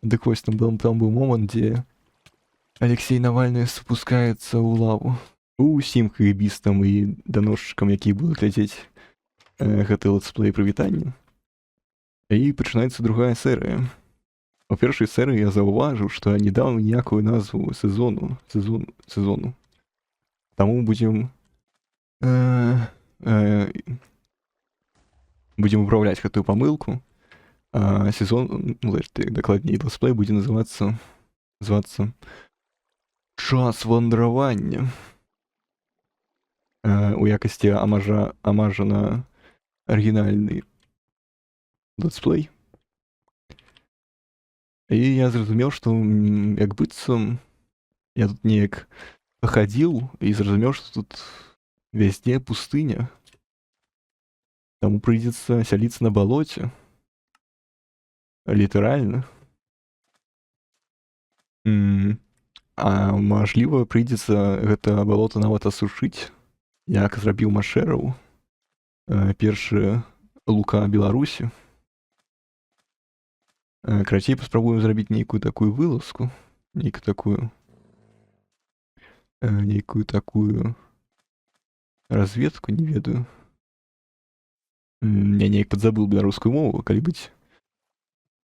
Дык вось там быў момант, дзе Алексей Навальны спускаецца ў лаву. Усім каебістам і даносчыкам, якія будуць глядзець гэты летсплей прывітання. І пачынаецца другая серыя. У першай серыі я заўважыў, што я не даў ніякую назву сезону. Таму будзем выпраўляць гэтую памылку. Сезон, дакладней, летсплей будзе называцца «Час вандравання». У якасці амажа на арыгінальны летсплей. І я зразумеў, што як быццам я тут неяк пахадзіў і зразумеў, што тут везде пустыня. Таму прыйдзецца сяліцца на балоце. Літаральна. А мажліва, прыйдзецца гэта балота нават асушыць, як зрабіў Машэраў, першы Лука Беларусі. Карацей, паспрабуем зрабіць нейкую такую вылазку, нейкую разведку, не ведаю. Я неяк падзабыў беларускую мову, калі быць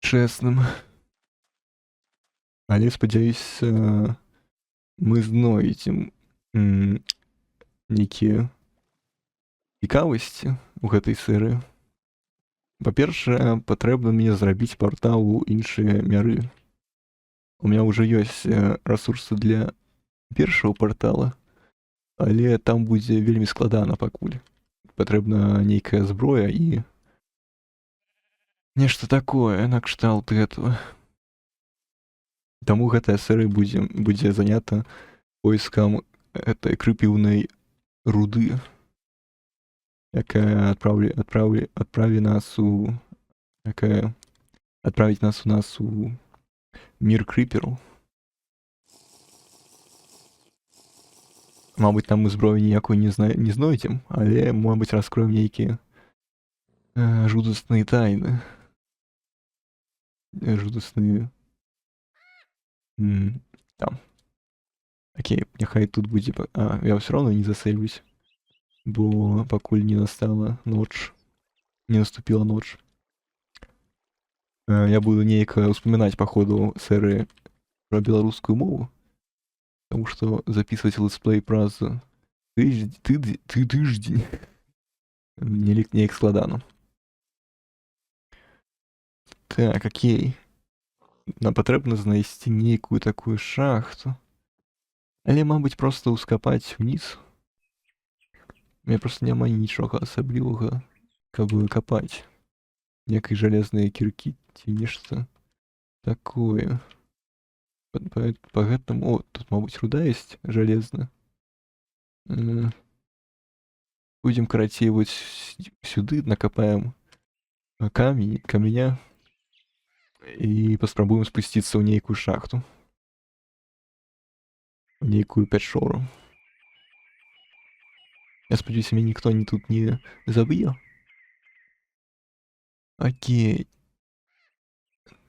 чэсным. Але, спадзяюся, мы знойдзем нейкія цікавасці ў гэтай серыі. Па-першае, патрэбна мне зрабіць партал у іншыя міры. У меня ўжо ёсць рэсурсы для першага партала, але там будзе вельмі складана пакуль. Патрэбна нейкая зброя і нешта такое накшталт гэтага. Таму гэтая серыя будзе занята поискам этой крапіўнай руды, якая адправіць нас у мір крыперу. Мабыць, там мы зброю ніякую не знойдзем, але, мабыць, раскроем нейкія жудасныя тайны. Там. Окей, няхай тут будзе... я ўсё роўно не засэльваюсь, бо пакуль не наступила ноч. Я буду неяк успамінаць па ходу серыі пра беларускую мову, таму што запісваць летсплей праз тыдзень неяк складана. Так, окей. Нам патрэбна знайсці нейкую такую шахту. Але, мабыць, проста ўскапаць уніз. У мяне проста няма нічога асаблівага, каб капаць. Некай жалезныя кіркі ці нешта такое. Па гэтаму... тут, мабыць, руда ёсць жалезная. Будзем, карацей, вось сюды накапаем каменя і паспрабуем спусціцца ў нейкую шахту. У нейкую пячору. Я спадзяюся, мяне ніхто тут не заб'е. Окей.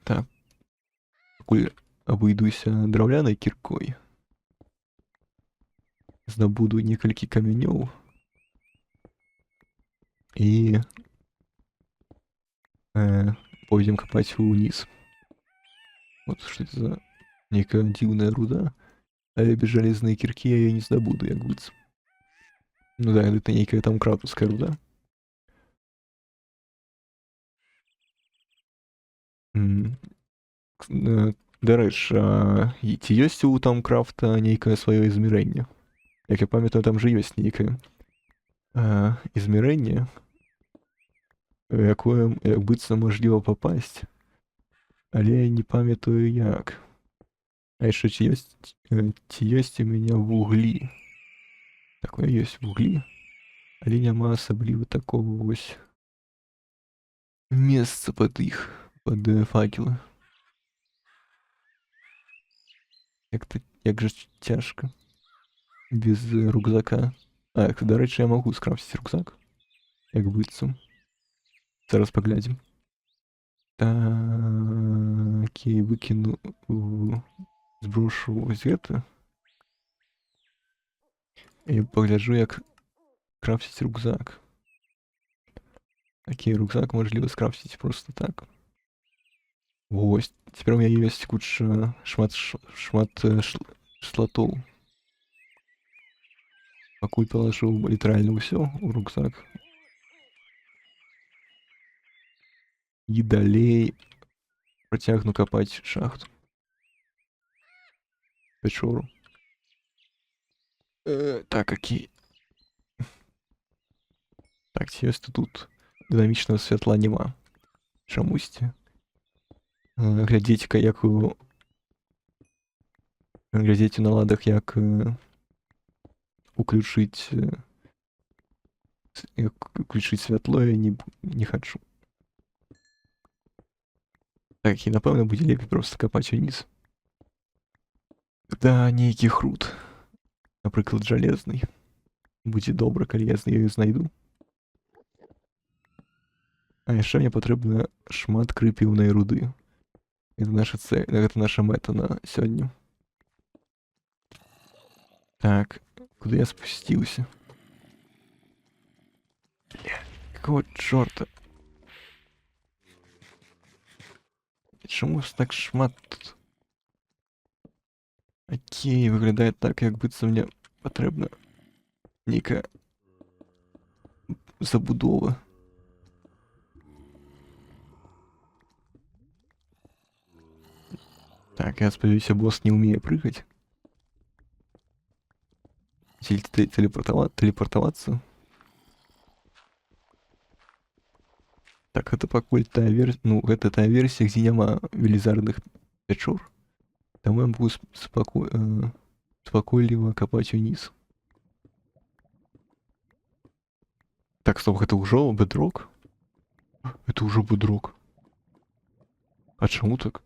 Так. Пакуль абыдуся драўлянай кіркой. Здабуду некалькі камянёў. І пойдзем капаць уніз. Вот што это за нейкая дзіўная руда. Але без жалезнай кіркі я яе не здабуду, як быццам. Ну да, гэта нейкая там крафтаўская руда. Дарэчы, ці ёсць у там крафта нейкае сваё ізмерэнне? Як я памятаю, там жа ёсць нейкае ізмерэнне, якое, як быццам, можліва папасць. Але я не памятаю як. А яшчэ ці ёсць у мяне вуглі? Такое ёсць вуглі, але няма асабліва такого вось месца пад іх, пад факелы. Як жа цяжка без рюкзака. Дарэчы, я магу скрафціць рюкзак, як быццам. Зараз паглядзім. Так, окей, выкину, сброшу ось гэта. І пагляджу, як крафціць рюкзак. Окей, рюкзак можліва скрафціць просто так. Вось, цяпер у мяне ёсць куча шмат шлатоў. Пакуль палажыў літаральна ўсё ў рюкзак. І далей працягну капаць шахту. Пячору. Так, окей. Так, ці ёсць тут дынамічнага святла няма. Чамусьці. Глядзець-ка, як у... Глядзець у наладах, як уключыць святло я не хачу. Так, і напэўна будзе лепей проста капаць уніз. Да, нейкі хрут. Напрыклад, жалезны. Будзе добра, калі я яе знайду. А яшчэ мне патрэбна шмат крыпіўнай руды. Гэта наша мэта на сёння. Так, куды я спусціўся? Какого чорта? Чаму так шмат тут? Окей, выглядае так, як быццам мне патрэбна нейкая забудова. Так, я спадзяюся, босс не ўмее прыгаць. Ці тэлепартавацца. Так, гэта пакуль тая версія, ну, гэта тая версія, дзе няма велізарных пячор. Таму я могу спакойліва капаць уніз. Так, стоп, гэта ўжо бедрок? Это ўжо бедрок. А чаму так?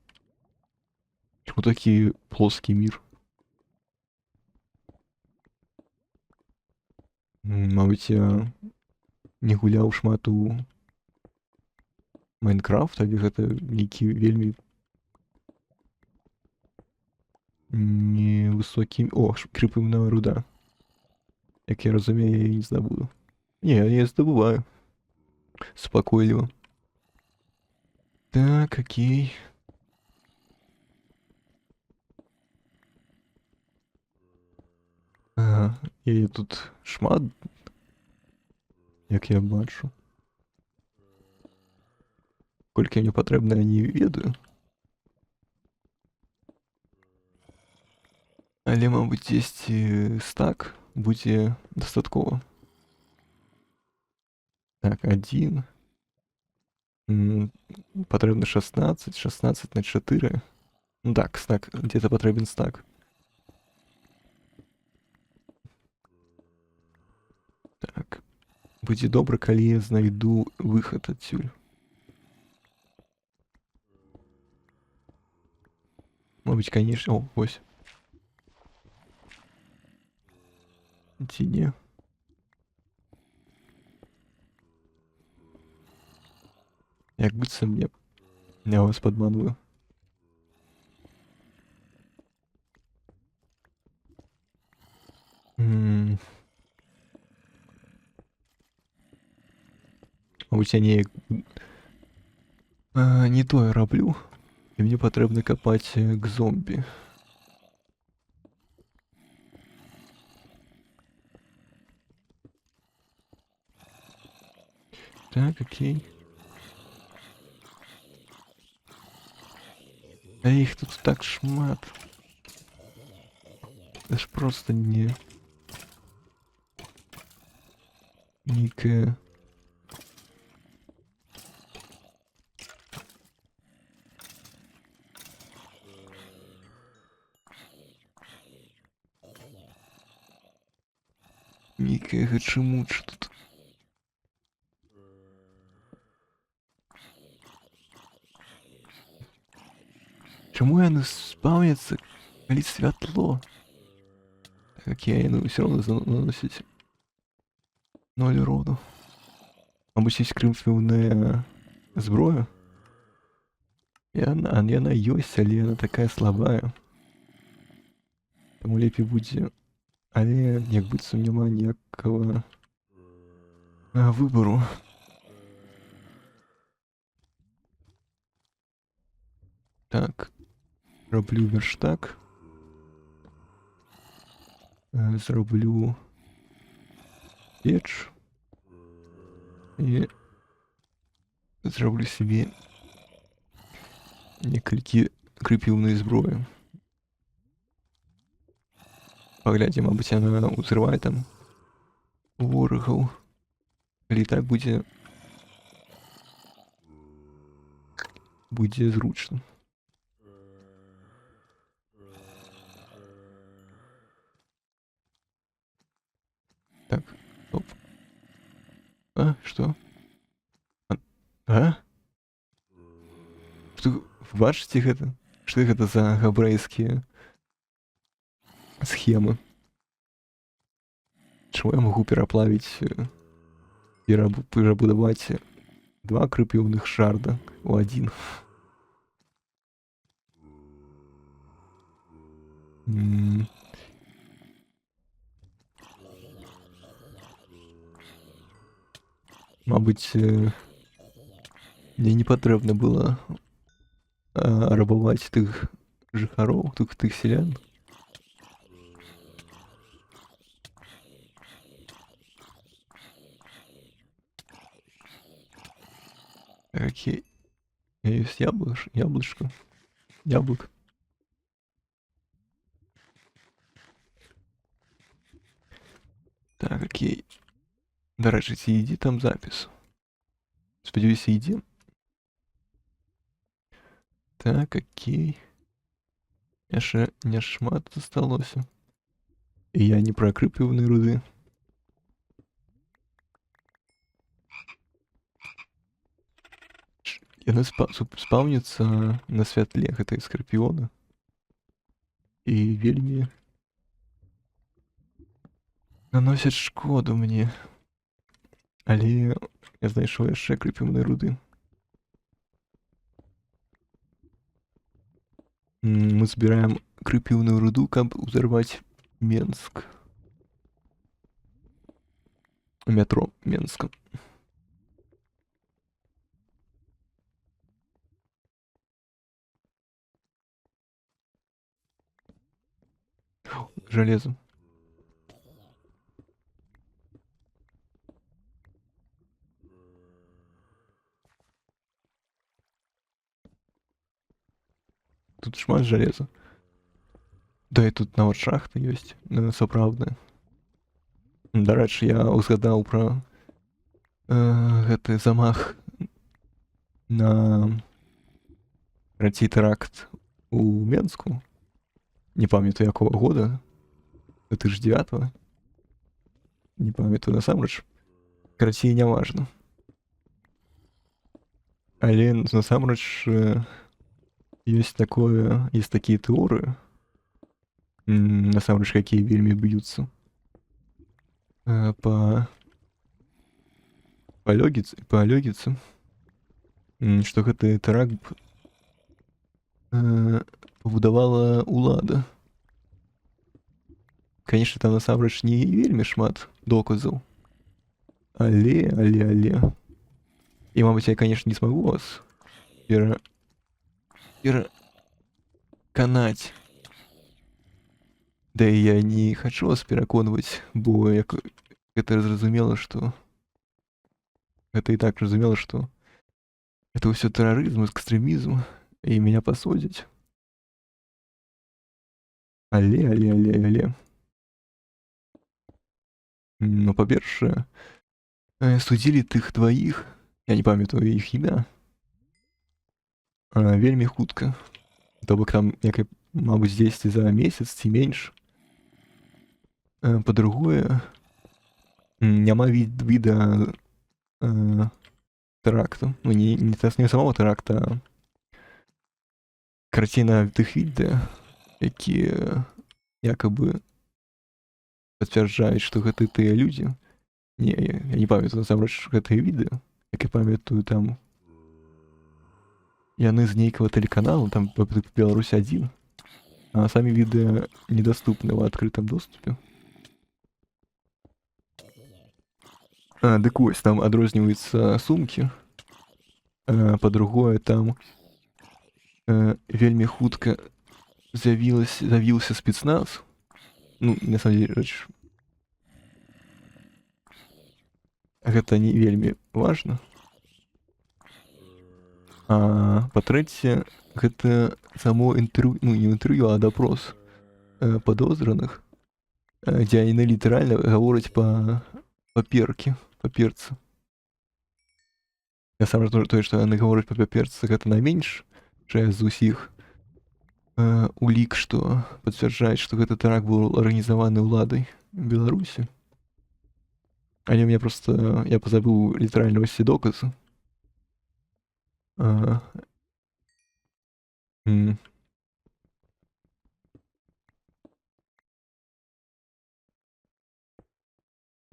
Чаму такі плоскі мір? Мабыць, я не гуляў шмат у Майнкрафт, але гэта нейкі вельмі невысокі... О, крыпіўная руда. Як я разумею, я яе не здабуду. Не, я яе здабываю. Спакойліва. Так, окей. Ага, яе тут шмат, як я бачу. Колькі мне патрэбна, я не ведаю. Але, мабыць, дзесьці стак будзе дастаткова. Так, 1. Патрэбна 16 на 4. Ну так, стак, где-то патрэбен стак. Так. Будзе добра, калі я знайду выхад адсюль. Мабыць, конечно... О, вось. Ці не? Як быццам я вас падманваю. Мабыць, я неяк не тое раблю. І мне патрэбна капаць к зомбі. Так, окей. А іх тут так шмат. Это ж просто не... Нейкая... Нейкая гачымуча тут. Чаму яны спаўняцца, калі святло? Так, окей, ну все равно наносить 0 урону. Мабыць, есть крыпіўная зброя? яна ёсць, але яна такая слабая. Таму лепей будзе. Але як быццам няма ніякага выбару. Так, роблю верштак. Зроблю печ. І зроблю собі некалькі крапіўнай зброі. Паглядзім, мабыць, яна ўзрывае там ворагаў. Калі так будзе зручна. Так, стоп. Што? Што, бачыце гэта? Што гэта за габрэйскія схемы? Чаму я магу пераплавіць, перабудаваць 2 крапіўных шарда ў 1? Мабыць, мне не патрэбна было рабаваць тых жыхароў, тых сялян. Окей. Есть яблочко. Яблоко. Так, окей. До рэчы, ці ідзе там запіс? Спадзяюся, ідзе. Так, окей. Яшчэ не шмат засталося. І я не пра крапіўныя руды. Яны спаўняцца на святле гэтай скарпіёна. І вельмі наносяць шкоду мне. Але я знайшоў яшчэ крапіўныя руды. Мы збіраем крапіўную руду, каб узарваць Менск. Метро Менска. Железо. Тут шмат железа. Да, і тут нават шахта ёсць, сапраўдная. Дарэчы, я узгадаў пра гэты замах на трэці тэракт у Менску. Не памятаю, якога года. 2009. Не памятаю насамрэч. Карацей, не важна. Але насамрэч ёсць такія тэорыі, насамрэч, якія вельмі б'юцца па логіцы, што гэты тэракт пабудавала ўлада. Канешне, там насамрэч не вельмі шмат доказаў. Але... І, мабыць, я, канешне, не смагу вас пераканаць. Да і я не хачу вас пераконваць, бо гэта зразумела, што... Гэта і так зразумела, што это ўсё тэрарызм, экстрэмізм, і мяне пасудзяць. Але... Ну, па-першае, судзілі тых дваіх, я не памятаю іх імя, вельмі хутка. То бок там, мабыць, 10 за месяц ці менш. Па-другое, няма віда тэракту. Ну, не самого тэракта, а карціна тых відэа, якія якабы пацвярджаюць, што гэта тыя людзі. Не, я не памятаю насамрэч гэтыя відэа. Як я памятаю, там яны з нейкага тэлеканалу, там па Беларусі 1, а самі відэа недаступны ў адкрытым доступе. Дык вось, там адрозніваюцца сумкі. Па-другое, там вельмі хутка з'явіўся спецназ. Ну, на самом деле, рэч, гэта не вельмі важна. А па-трэцяе, гэта само інтэрв'ю, ну, не інтэрв'ю, а допрос падозраных, дзе яны літаральна гавораць па-перцы. Я сам разумею тое, што яны гавораць па-перцы, гэта найменш з усіх улік, што пацвярджаюць, што гэты тэракт быў арганізаваны ўладай Беларусі. Але мне просто... Я позабыл літаральна ўсе доказы.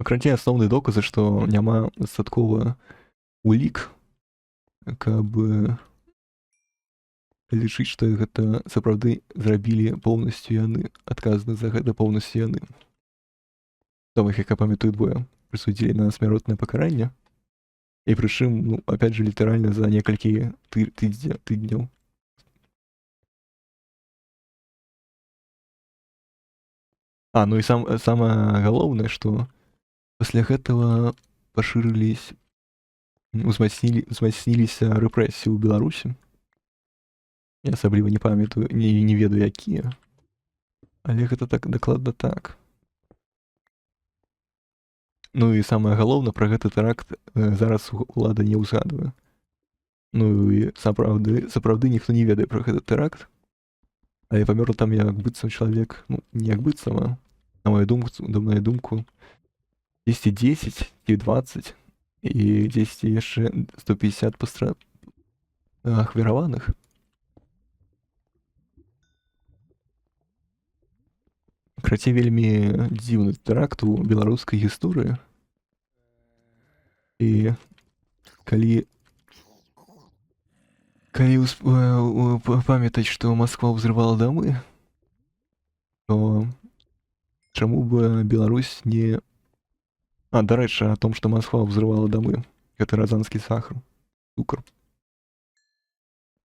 Пакрыце асноўныя доказы, што няма дастаткова улік, каб лічыць, што гэта сапраўды зрабілі поўнасцю яны, адказаны за гэта поўнасцю яны. Там іх, як я памятаю, двое прысудзілі на смяротнае пакаранне. І прычым, ну, опять же, літаральна за некалькі тыдняў. Ну і самае галоўнае, што пасля гэтага узмацніліся рэпрэсіі ў Беларусі. Я асабліва не памятаю, не ведаю, якія. Але гэта так, дакладна так. Ну і самае галоўнае, пра гэты тэракт зараз улада не ўзгадвае. Ну і сапраўды ніхто не ведае пра гэты тэракт. Але памёр там як быццам чалавек, ну, не як быццам, а на мою думку, 10 ці 20, і 10 яшчэ 150 ахвяраваных. Карацей, вельмі дзіўны тэракт у беларускай гісторыі. І калі памятаць, што Масква ўзрывала дамы, то чаму бы Беларусь не... Дарэчы, о том, што Масква ўзрывала дамы. Гэта разанскі цукар.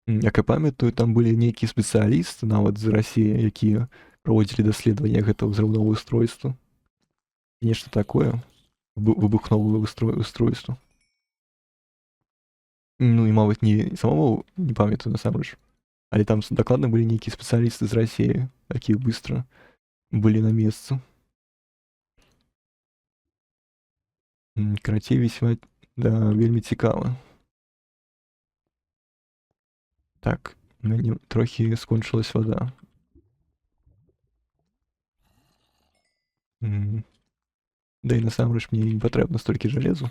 Як я памятаю, там былі нейкія спецыялісты, нават з Расіі, якія праводзілі даследаванне гэтага ўзрыўнога устройства. Нешта такое. Выбухновае устройства. Ну і, мабыць, самому не памятаю насамрэч. Але там дакладна былі нейкія спецыялісты з Расіі, якія быстро былі на месцы. Карацей, вельмі цікава. Так, у мяне трохі скончылась вада. Да і насамрэч мне не патрэбна столькі жалезу.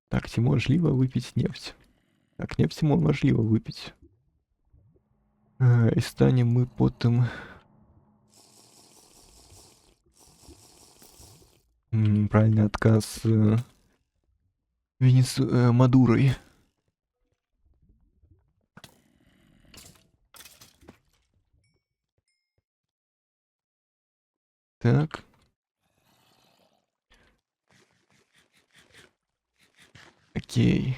Так, ці можліва выпіць нефть? Так, нефть можліва выпіць. І станем мы потым... Правильный отказ Мадурой. Так. Окей.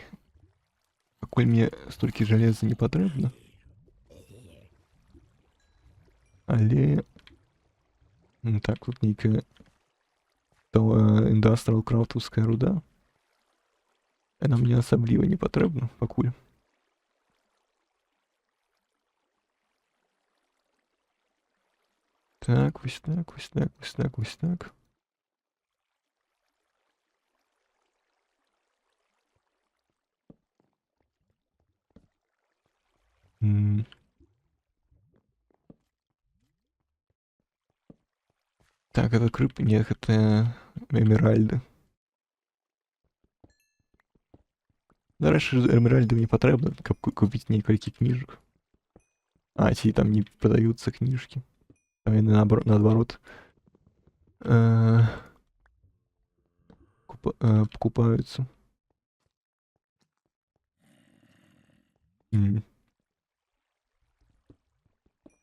Пакуль мне столькі жалеза не патрэбна. Але... Так, тут нейкая... Індастрыал крафтаўская руда. Яна мне асабліва не патрэбна пакуль. Так, вось так, вось так, вось так, вось так. Так, это не, гэта эмеральды. Нарэшце, эмеральды мне патрэбна, каб купіць некалькі кніжак. Ці там не прадаюцца кніжкі. Там яны наадварот покупаюцца. М.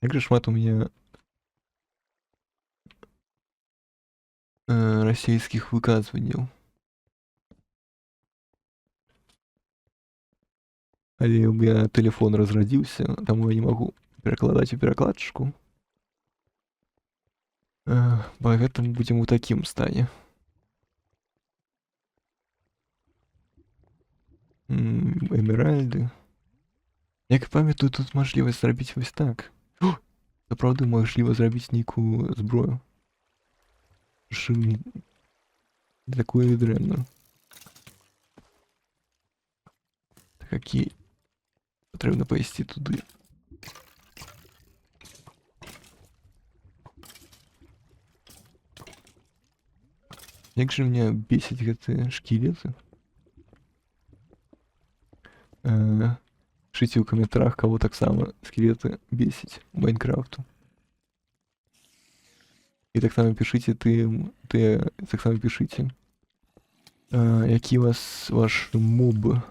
Як же шмат у меня расійскіх выказванняў. Але у меня тэлефон разрадзіўся, таму я не магу перакладаць у перакладчыку. Поэтому будем у такім стане. Эмеральды. Як памятаю, тут мажлівасць зрабіць вось так. Сапраўды мажліва зрабіць нейкую зброю. Шыны. Такое і дрэнна. Так, окей. Патрэбна пайсці туды. Як же меня бесіць гэтыя шкілеты? Пишите ў каментарах, кого таксама скелеты бесіць Майнкрафту. І таксама пішыце таксама пішыце, які вас ваш моб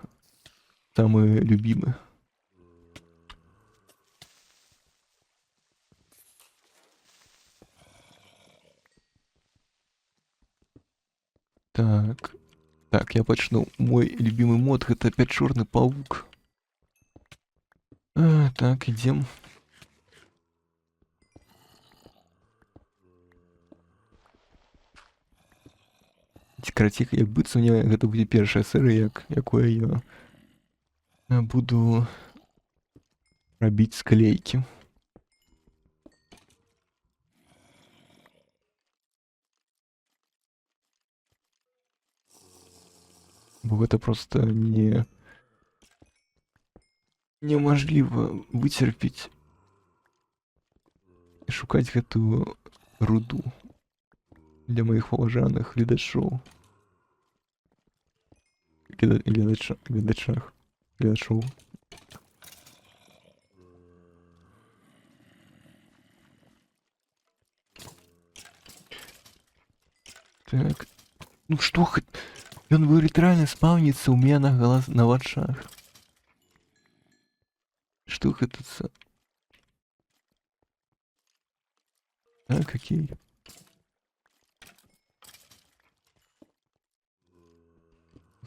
самы любімы. Так, я пачну. Мой любімы мод гэта пячорны павук. Так, ідзем. Карацей, як быццам мне гэта будзе першая серыя, якое я буду рабіць склейкі. Бо гэта просто немажліва выцерпіць і шукаць гэтую руду для маіх паважаных гледачоў. Гледачоў. Так. Ну што хоть... Ён літаральна спаўніцца ў меня на вачах. Што гэта за... Так, окей.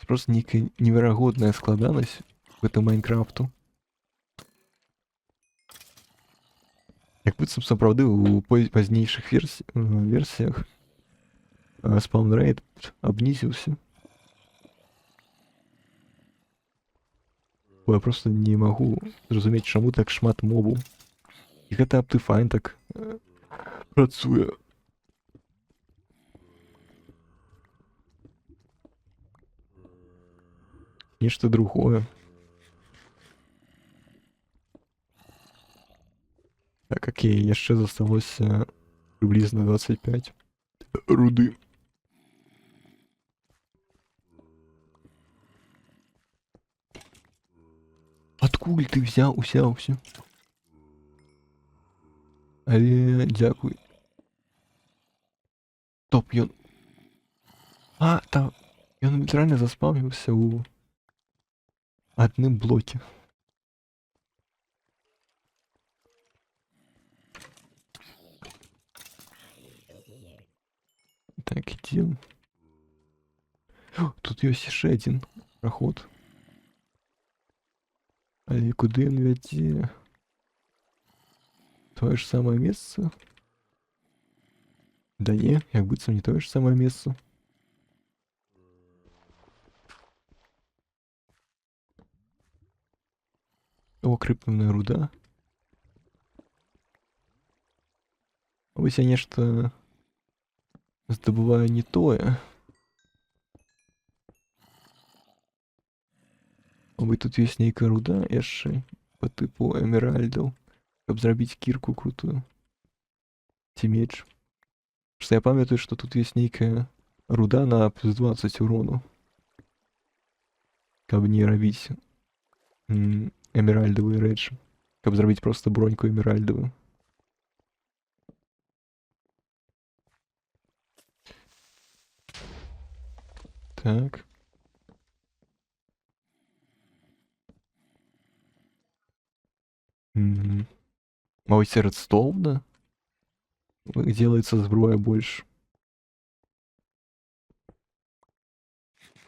Просто нейкая неверагодная складанасць гэта Майнкрафту. Як быццам сапраўды у пазнейшых версіях спаунрэйт абнізіўся. Бо я просто не магу зразумець, чаму так шмат мобу. І гэта Optifine так працуе. Нешта другое. Так, окей, яшчэ засталося приблизно 25 руды. Адкуль ты ўзяўся? Але дзякуй. Стоп, ён... там... Ён літаральна заспаўніўся ў адным блоке. Так, ідзем. Тут ёсць яшчэ адзін праход. Але куды ён вядзе? Тое ж самае месца? Да не, як быццам не тое ж самае месца. О, крыпная руда. Вось я нешта здабываю не тое. Мабыць, тут ёсць нейкая руда яшчэ по тыпу эмеральдаў, каб зрабіць кірку крутую. Ці меч. Што я памятаю, што тут ёсць нейкая руда на плюс 20 урону. Каб не рабіць эмеральдавыя рэчы. Каб зрабіць просто броньку эмеральдавую. Так. Мабуть, редстоуна делается зброя больше.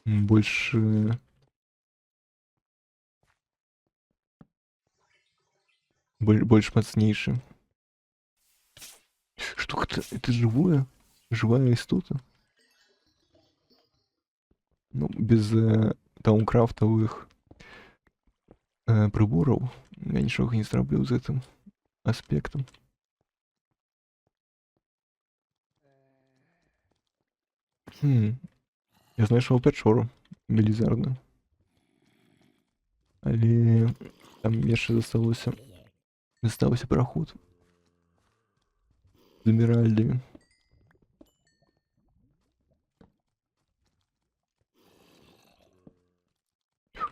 Больше... Больше мощнейшее. Что это живое? Живая истота? Ну, без таункрафтовых приборов я ничего не зроблю з этим аспектом. Я знайшов печору велізарну. Але там яшчэ заставаўся праход з эмеральдамі.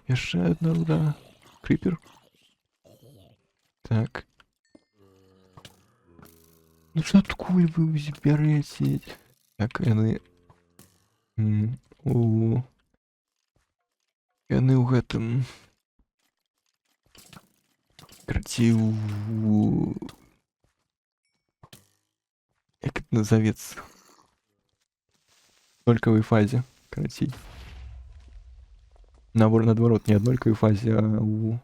Яшчэ одна руда. Крипер. Так. Ну что откуль вы бярэце? Так, яны... Яны ў гэтым... Карацей, как это назовется? В нольковой фазе, карацей. Наоборот, не в нольковой фазе, а у...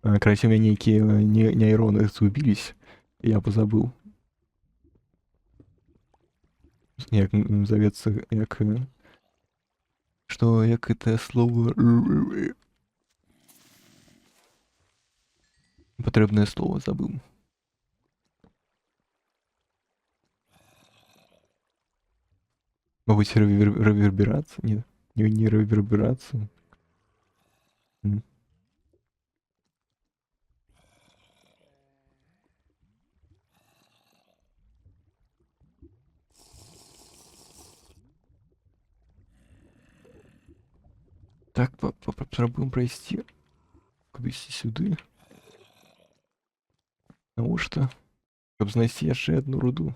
Короче, у меня некие нейроны згубились, я позабыл. Як назовется, як... Что, як это слово... Потребное слово забыл. Мабуть, реверберация? Нет, не реверберация. Так, попробуем пройти кудысьці сюды. Навошта? Каб знайсці яшчэ одну руду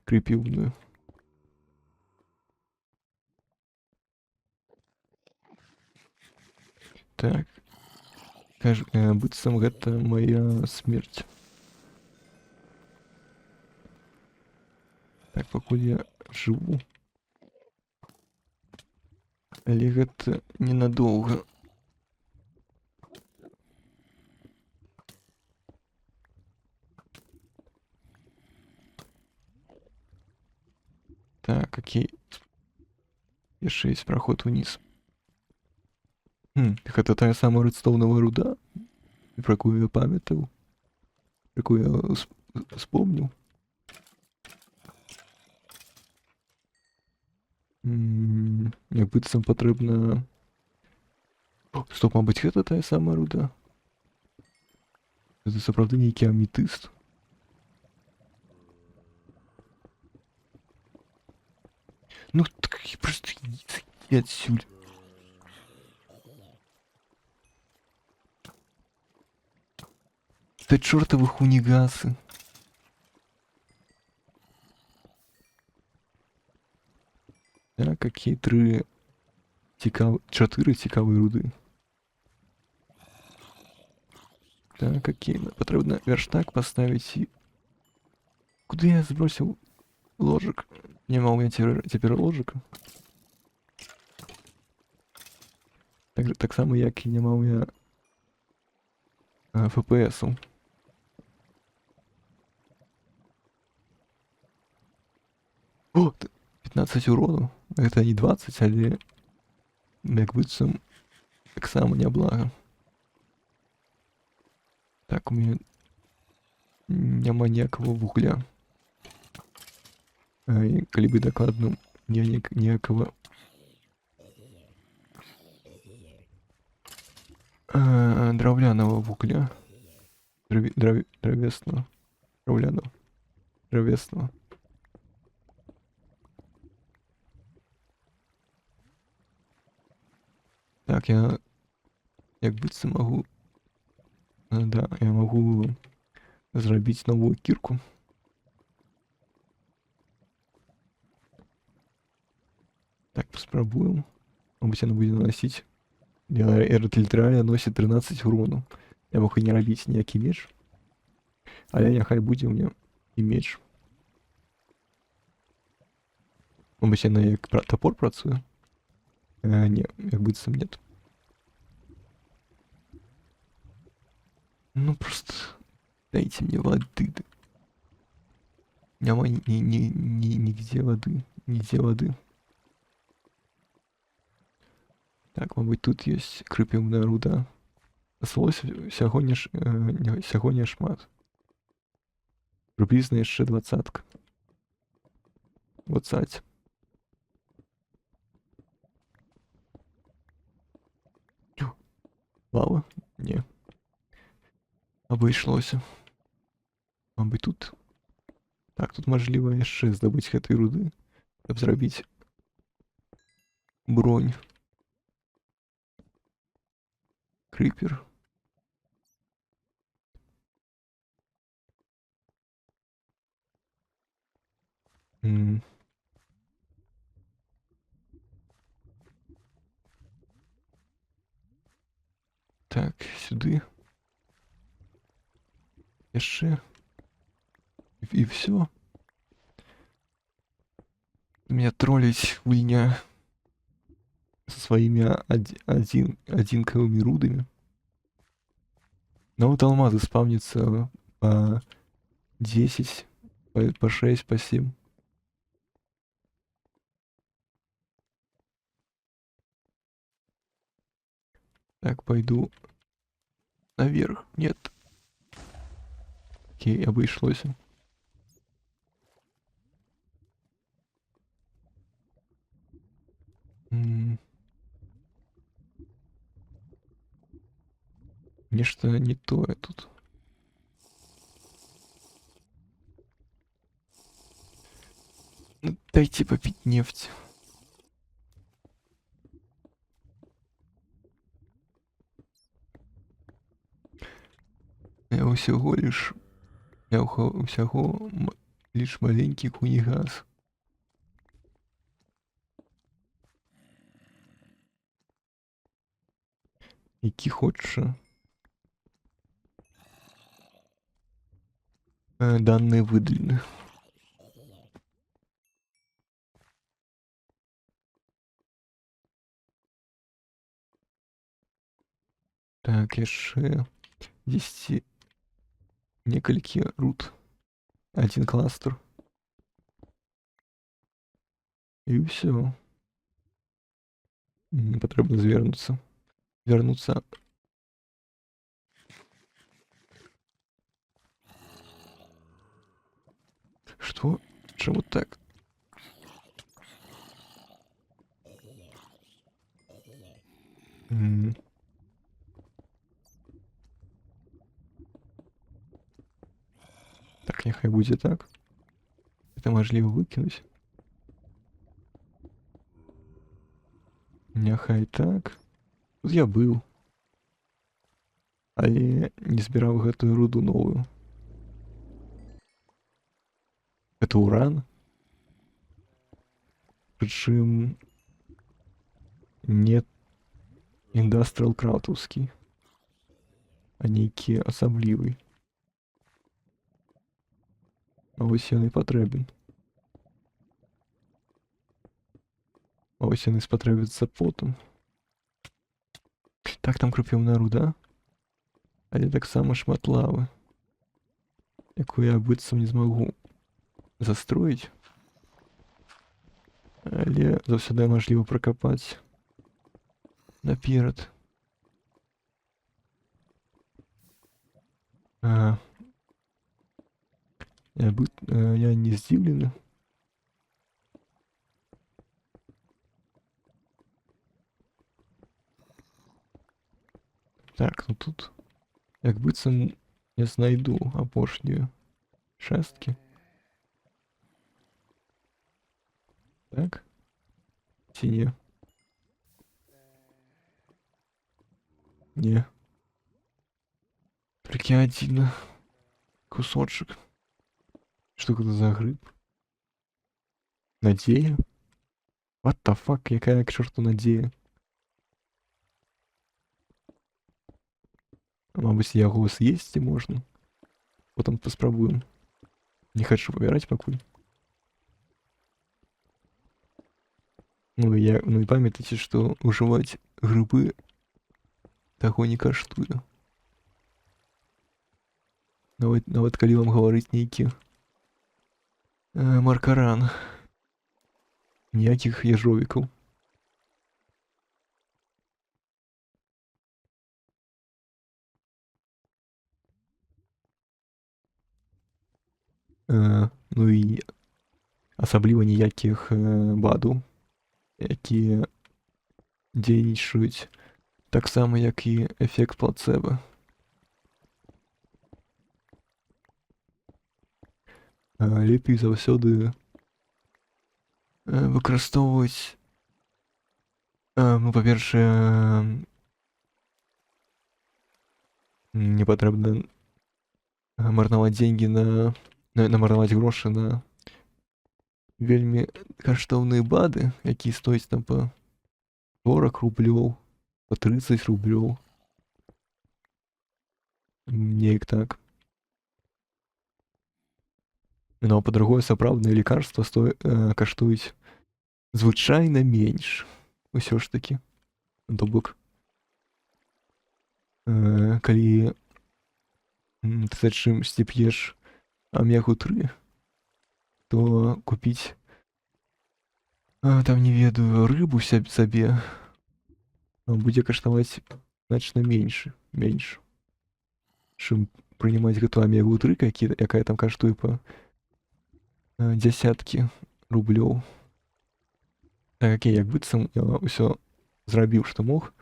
крыпіўную. Так. Быццам гэта моя смерть. Так, пакуль я жыву. Але гэта ненадоўга. Так, окей. Яшчэ есть проход вниз. Так это тая самая редстоунова руда, про якую я памятаў, якую я вспомнил. Як быццам патрэбна... Стоп, мабыць, гэта тая самая руда. Это сапраўды нейкі аметыст. Ну, так просто иди отсюда. Это чертовы хунигасы. Так, какие чатыры цікавыя руды. Так, какие патрэбна верштак поставить и... Куда я сбросил ложек? Нема у меня теперь ложек. Так само, як і нема у меня ФПСу. О, 15 урону. Это не 20, але як быццам так само няблага. Так, у меня няма ніякого вугля. Калі бы дакладна ніякого драўляного вугля. Древесного. Драўляного. Древесного. Так, я як быццам магу... Да, я могу зрабіць новую кірку. Так, паспрабуем. Мабуть, яно будзе наносіць. Літаральна носіць 13 урону. Я мог і не рабіць ніякі меч. Але няхай будзе ў мяне і меч. Мабуть, яно як топор працуе? Не, як быццам нет. Ну просто дайте мне воды. Няма нигде воды. Нигде воды. Так, мабуть, тут есть крыпіўная руда. Асталось сяго не шмат. Прыблізна яшчэ 20. 20. Лава? Не. Абышлося. Мабуть, тут. Так, тут можливо яшчэ здабыць гэтай руды, каб зрабіць бронь. Крипер. Так, сюды. Яшчэ. И все. Меня троллить гульня со своими одинковыми рудами. Но вот алмазы спавнится по 10, по 6, по 7. Так, пойду наверх. Нет. Окей, обошлось. Нечто не то тут. Ну, дайте попить нефть. Я усяго лишь маленький кунігас. Які хоче. Данные выдлены. Так, яшчэ 10 некалькі руд. Один кластер. И все. Патрэбна звернуцца. Вернуться. Что? Чему так? Так, няхай будзе так. Это можливо выкинуть. Няхай так. Тут я был. Але не збіраў гэтую руду новую. Это уран. Причем не індастріал краутаўскі, а нейкі асаблівы. А вось ён і патрэбен. А вось яны спатрэбяцца потым. Так, там крупіўная руда. Але таксама шмат лавы, якую я быццам не змагу застроіць. Але заўсёды можліва пракапаць наперад. Я не здзіўлены. Так, ну тут як быццам я знайду апошнюю часткі. Так? Ці не? Не. Толькі один кусочек. Что это за гриб? Надея? What the fuck, якая к черту надея? Мабуть, яго з'есці можна. Потім паспрабуем. Не хочу паміраць пакуль. Ну і памятайце, што ўжываць грыбы таго не каштую. Нават калі вам гаварыць нейкі маркаран. Ніякіх ежовікаў. Ну і асабліва ніякіх бадаў, якія дзейнічаюць таксама, як і эфект плацэба. Лепей заўсёды выкарыстоўваць, ну, па-першае, не патрэбна марнаваць деньги марнаваць грошы на вельмі каштоўныя бады, якія стояць там па 40 рублёў, па 30 рублёў. Неяк так. Ну, а па-другое, сапраўдныя лекарства каштуюць звычайна менш. Усё ж такі. То бок, калі ты за чымсьці п'еш омегу-3, то купіць, там, не ведаю, рыбу сабе будзе каштаваць значна менш, чым прынимаць гэту омегу-3, якая там каштуе па дзясяткі рублёў. Так, окей, як быццам я ўсё зрабіў, што мог.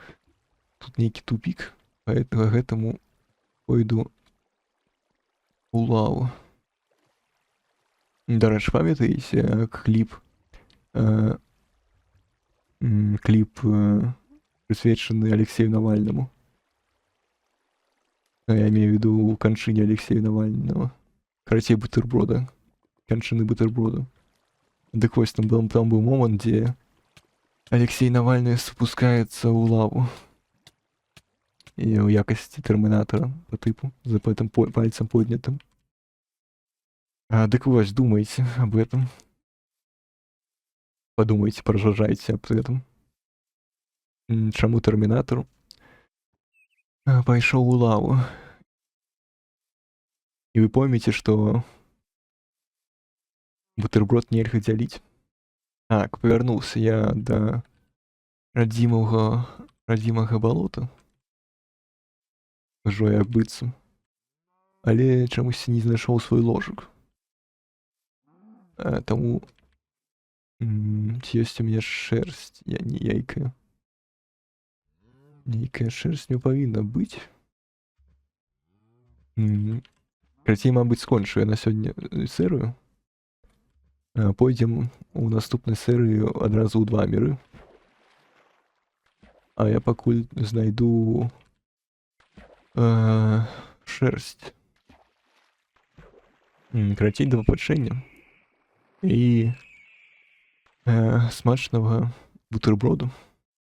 Тут нейкі тупік, гэтаму пойду у лаву. Дарэчы, памятаеце кліп, прысвечаны Алексею Навальнаму? Я имею в виду канчыне Алексея Навального. Карацей, бутерброда. Канчыны бутерброда. Дык вось, там быў момант, дзе Алексей Навальный спускаецца ў лаву. І ў якасці тэрмінатара па тыпу, з гэтым пальцам поднятым. Дык вось, думайце об этом. Подумайте, поразважайце аб гэтым. Чаму тэрмінатар пайшоў у лаву? І вы поймеце, што бутерброд нельга дзяліць. Так, павярнуўся я да радзімага балота. Жо як быццам. Але чамусьці не знайшоў свой ложак. Таму ці ёсць у мяне шэрсць, я не яйкая. Нейкая шэрсць не павінна быць. Карацей, мабыць, скончу я на сёння серыю. Пойдзем у наступнай серыі адразу ў 2 міры. А я пакуль знайду шэрсць. Карацей, да пабачэння. І смачнага бутерброду.